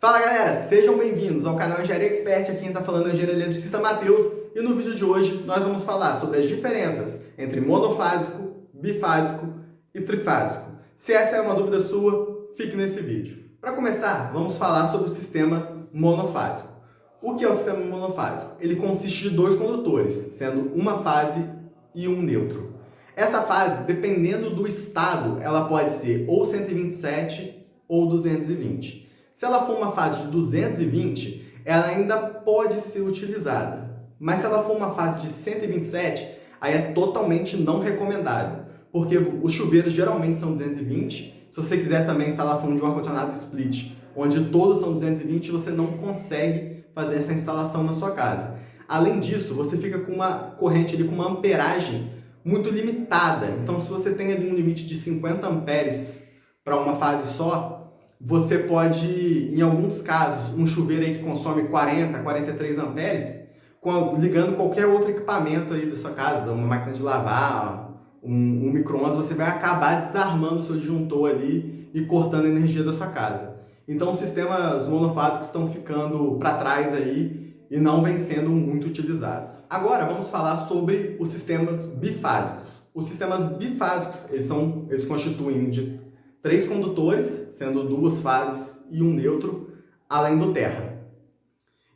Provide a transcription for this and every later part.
Fala galera, sejam bem-vindos ao canal Engenharia Expert. Aqui quem está falando é o engenheiro eletricista Matheus e no vídeo de hoje nós vamos falar sobre as diferenças entre monofásico, bifásico e trifásico. Se essa é uma dúvida sua, fique nesse vídeo. Para começar, vamos falar sobre o sistema monofásico. O que é o sistema monofásico? Ele consiste de dois condutores, sendo uma fase e um neutro. Essa fase, dependendo do estado, ela pode ser ou 127 ou 220. Se ela for uma fase de 220, ela ainda pode ser utilizada. Mas se ela for uma fase de 127, aí é totalmente não recomendável, porque os chuveiros geralmente são 220. Se você quiser também a instalação de um ar-condicionado split, onde todos são 220, você não consegue fazer essa instalação na sua casa. Além disso, você fica com uma corrente ali com uma amperagem muito limitada. Então, se você tem ali um limite de 50 amperes para uma fase só, você pode, em alguns casos, um chuveiro aí que consome 40, 43 amperes, ligando qualquer outro equipamento aí da sua casa, uma máquina de lavar, um micro-ondas, você vai acabar desarmando o seu disjuntor ali e cortando a energia da sua casa. Então, os sistemas monofásicos estão ficando para trás aí e não vêm sendo muito utilizados. Agora, vamos falar sobre os sistemas bifásicos. Os sistemas bifásicos, eles constituem de 3 condutores, sendo 2 fases e um neutro, além do terra.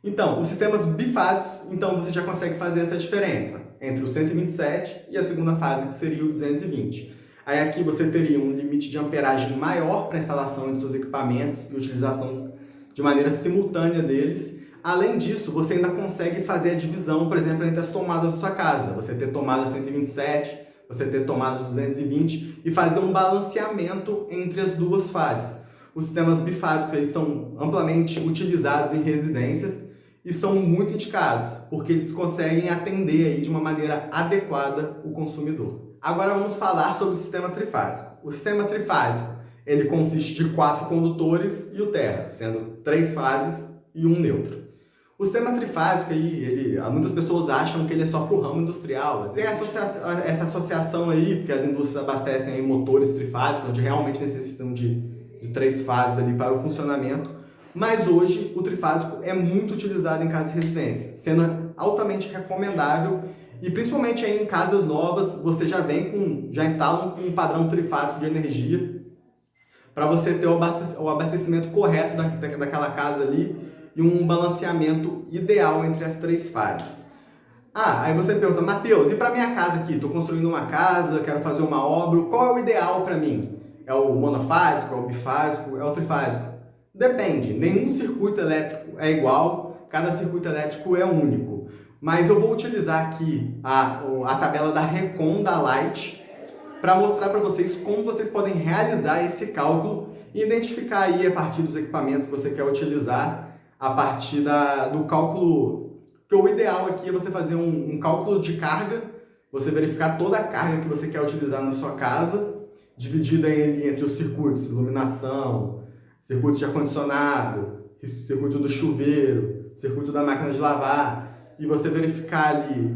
Então, os sistemas bifásicos, então você já consegue fazer essa diferença entre o 127 e a segunda fase, que seria o 220. Aí aqui você teria um limite de amperagem maior para a instalação de seus equipamentos e utilização de maneira simultânea deles. Além disso, você ainda consegue fazer a divisão, por exemplo, entre as tomadas da sua casa. Você ter tomada 127, você ter tomadas 220 e fazer um balanceamento entre as duas fases. Os sistemas bifásicos eles são amplamente utilizados em residências e são muito indicados, porque eles conseguem atender aí de uma maneira adequada o consumidor. Agora vamos falar sobre o sistema trifásico. O sistema trifásico ele consiste de 4 condutores e o terra, sendo 3 fases e um neutro. O sistema trifásico, muitas pessoas acham que ele é só para o ramo industrial. Tem essa associação aí, porque as indústrias abastecem aí motores trifásicos, onde realmente necessitam de 3 fases ali para o funcionamento. Mas hoje o trifásico é muito utilizado em casas e residências, sendo altamente recomendável. E principalmente aí em casas novas, você já instala um padrão trifásico de energia para você ter o abastecimento correto daquela casa ali e um balanceamento ideal entre as 3 fases. Aí você pergunta, Matheus, e para minha casa aqui? Estou construindo uma casa, quero fazer uma obra, qual é o ideal para mim? É o monofásico, é o bifásico, é o trifásico? Depende, nenhum circuito elétrico é igual, cada circuito elétrico é único. Mas eu vou utilizar aqui a tabela da Recon da Light para mostrar para vocês como vocês podem realizar esse cálculo e identificar aí a partir dos equipamentos que você quer utilizar, a partir do cálculo, que o ideal aqui é você fazer um cálculo de carga, você verificar toda a carga que você quer utilizar na sua casa, dividida entre os circuitos, iluminação, circuito de ar-condicionado, circuito do chuveiro, circuito da máquina de lavar, e você verificar ali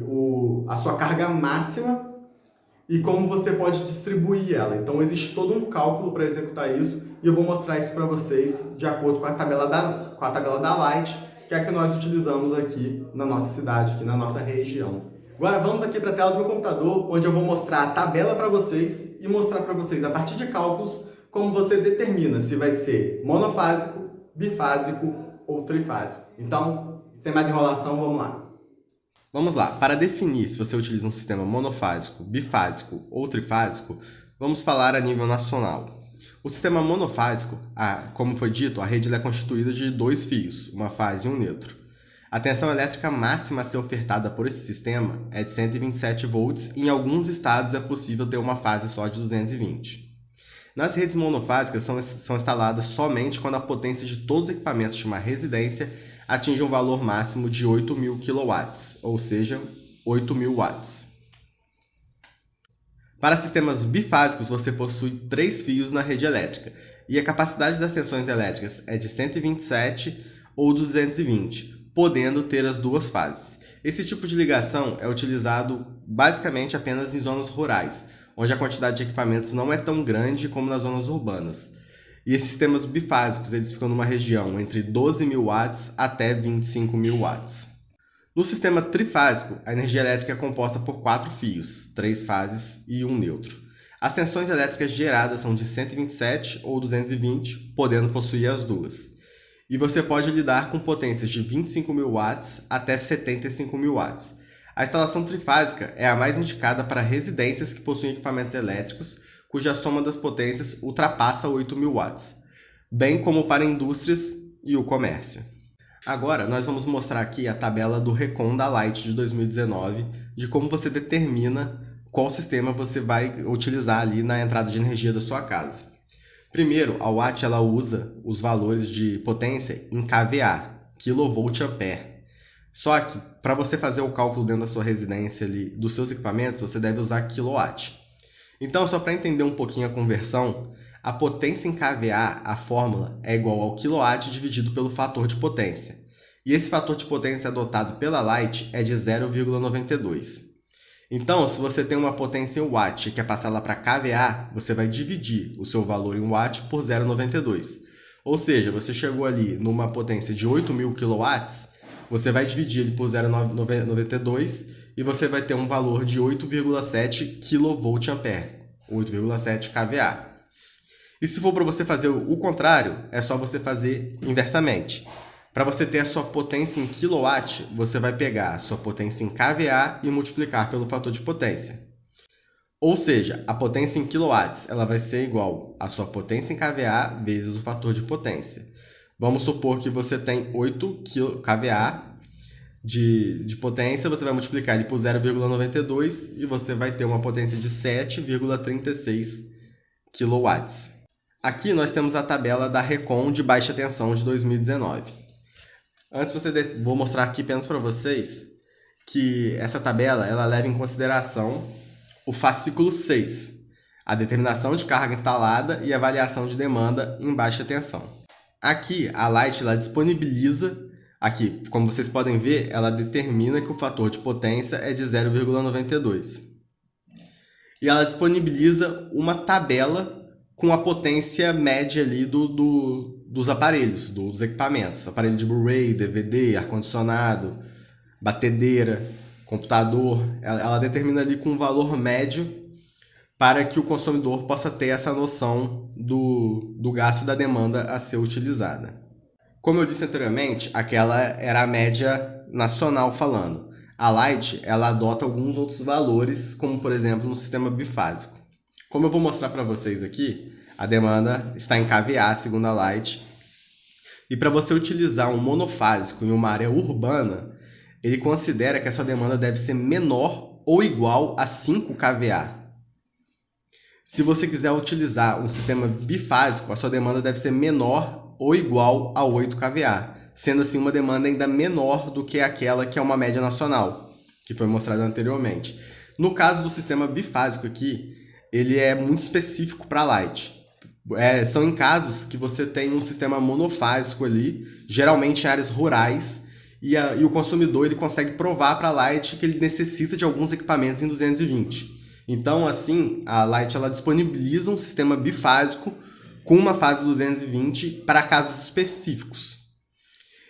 a sua carga máxima e como você pode distribuir ela. Então existe todo um cálculo para executar isso e eu vou mostrar isso para vocês de acordo com a tabela da Light, que é a que nós utilizamos aqui na nossa cidade, aqui na nossa região. Agora vamos aqui para a tela do meu computador, onde eu vou mostrar a tabela para vocês e mostrar para vocês, a partir de cálculos, como você determina se vai ser monofásico, bifásico ou trifásico. Então, sem mais enrolação, vamos lá. Vamos lá, para definir se você utiliza um sistema monofásico, bifásico ou trifásico, vamos falar a nível nacional. O sistema monofásico, como foi dito, a rede é constituída de 2 fios, uma fase e um neutro. A tensão elétrica máxima a ser ofertada por esse sistema é de 127 volts e em alguns estados é possível ter uma fase só de 220. Nas redes monofásicas são instaladas somente quando a potência de todos os equipamentos de uma residência atinge um valor máximo de 8.000 kW, ou seja, 8.000 watts. Para sistemas bifásicos, você possui 3 fios na rede elétrica, e a capacidade das tensões elétricas é de 127 ou 220, podendo ter as 2 fases. Esse tipo de ligação é utilizado basicamente apenas em zonas rurais, onde a quantidade de equipamentos não é tão grande como nas zonas urbanas. E esses sistemas bifásicos, eles ficam numa região entre 12.000 watts até 25.000 watts. No sistema trifásico, a energia elétrica é composta por 4 fios, 3 fases e 1 neutro. As tensões elétricas geradas são de 127 ou 220, podendo possuir as duas. E você pode lidar com potências de 25.000 watts até 75.000 watts. A instalação trifásica é a mais indicada para residências que possuem equipamentos elétricos cuja soma das potências ultrapassa 8.000 watts, bem como para indústrias e o comércio. Agora, nós vamos mostrar aqui a tabela do Recon da Light de 2019, de como você determina qual sistema você vai utilizar ali na entrada de energia da sua casa. Primeiro, a Watt ela usa os valores de potência em kVA, kVA. Só que, para você fazer o cálculo dentro da sua residência ali, dos seus equipamentos, você deve usar kilowatt. Então, só para entender um pouquinho a conversão, a potência em kVA, a fórmula, é igual ao kW dividido pelo fator de potência. E esse fator de potência adotado pela Light é de 0,92. Então, se você tem uma potência em watt e quer passar lá para kVA, você vai dividir o seu valor em watt por 0,92. Ou seja, você chegou ali numa potência de 8.000 kW, você vai dividir ele por 0,92 e você vai ter um valor de 8,7 kVA, 8,7 kVA. E se for para você fazer o contrário, é só você fazer inversamente. Para você ter a sua potência em kilowatt, você vai pegar a sua potência em kVA e multiplicar pelo fator de potência. Ou seja, a potência em kilowatts ela vai ser igual à sua potência em kVA vezes o fator de potência. Vamos supor que você tem 8 kVA de potência, você vai multiplicar ele por 0,92 e você vai ter uma potência de 7,36 kW. Aqui nós temos a tabela da Recon de baixa tensão de 2019. Antes vou mostrar aqui apenas para vocês que essa tabela ela leva em consideração o fascículo 6, a determinação de carga instalada e avaliação de demanda em baixa tensão. Aqui a Light ela disponibiliza, aqui como vocês podem ver, ela determina que o fator de potência é de 0,92. E ela disponibiliza uma tabela com a potência média ali dos aparelhos, dos equipamentos. Aparelho de Blu-ray, DVD, ar-condicionado, batedeira, computador. Ela determina ali com um valor médio para que o consumidor possa ter essa noção do gasto e da demanda a ser utilizada. Como eu disse anteriormente, aquela era a média nacional falando. A Light ela adota alguns outros valores, como por exemplo no sistema bifásico. Como eu vou mostrar para vocês aqui, a demanda está em kVA, segundo a Light. E para você utilizar um monofásico em uma área urbana, ele considera que a sua demanda deve ser menor ou igual a 5 kVA. Se você quiser utilizar um sistema bifásico, a sua demanda deve ser menor ou igual a 8 kVA, sendo assim uma demanda ainda menor do que aquela que é uma média nacional, que foi mostrada anteriormente. No caso do sistema bifásico aqui, ele é muito específico para a Light. São em casos que você tem um sistema monofásico ali, geralmente em áreas rurais, e o consumidor ele consegue provar para a Light que ele necessita de alguns equipamentos em 220. Então, assim, a Light ela disponibiliza um sistema bifásico com uma fase 220 para casos específicos.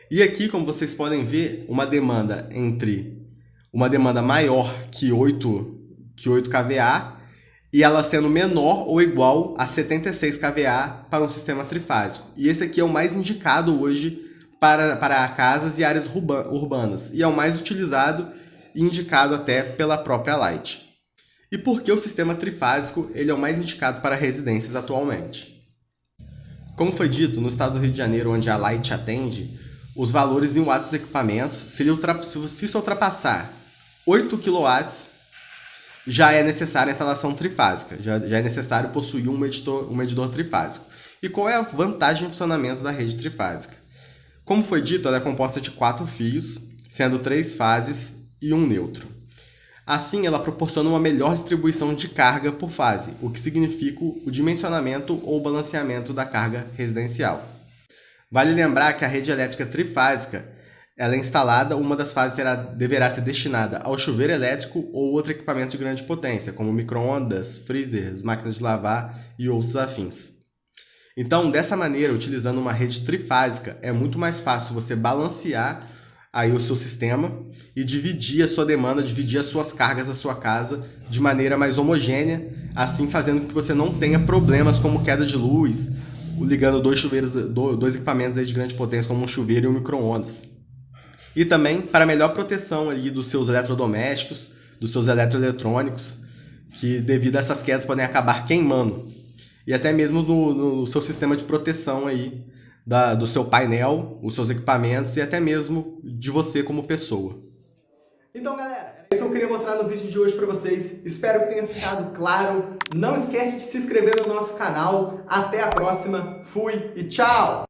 E aqui, como vocês podem ver, uma demanda maior que 8 kVA, e ela sendo menor ou igual a 76 kVA para um sistema trifásico. E esse aqui é o mais indicado hoje para casas e áreas urbanas. E é o mais utilizado e indicado até pela própria Light. E por que o sistema trifásico ele é o mais indicado para residências atualmente? Como foi dito, no estado do Rio de Janeiro, onde a Light atende, os valores em watts dos equipamentos, se isso ultrapassar 8 kW, já é necessária a instalação trifásica, já é necessário possuir um medidor trifásico. E qual é a vantagem de funcionamento da rede trifásica? Como foi dito, ela é composta de 4 fios, sendo 3 fases e 1 neutro. Assim, ela proporciona uma melhor distribuição de carga por fase, o que significa o dimensionamento ou balanceamento da carga residencial. Vale lembrar que a rede elétrica trifásica ela é instalada, uma das fases deverá ser destinada ao chuveiro elétrico ou outro equipamento de grande potência, como micro-ondas, freezers, máquinas de lavar e outros afins. Então, dessa maneira, utilizando uma rede trifásica, é muito mais fácil você balancear aí o seu sistema e dividir a sua demanda, dividir as suas cargas da sua casa de maneira mais homogênea, assim fazendo com que você não tenha problemas como queda de luz, ligando dois equipamentos aí de grande potência, como um chuveiro e um micro-ondas. E também para melhor proteção aí dos seus eletrodomésticos, dos seus eletroeletrônicos, que devido a essas quedas podem acabar queimando. E até mesmo no seu sistema de proteção aí, do seu painel, os seus equipamentos e até mesmo de você como pessoa. Então, galera, é isso que eu queria mostrar no vídeo de hoje para vocês. Espero que tenha ficado claro. Não esquece de se inscrever no nosso canal. Até a próxima. Fui e tchau!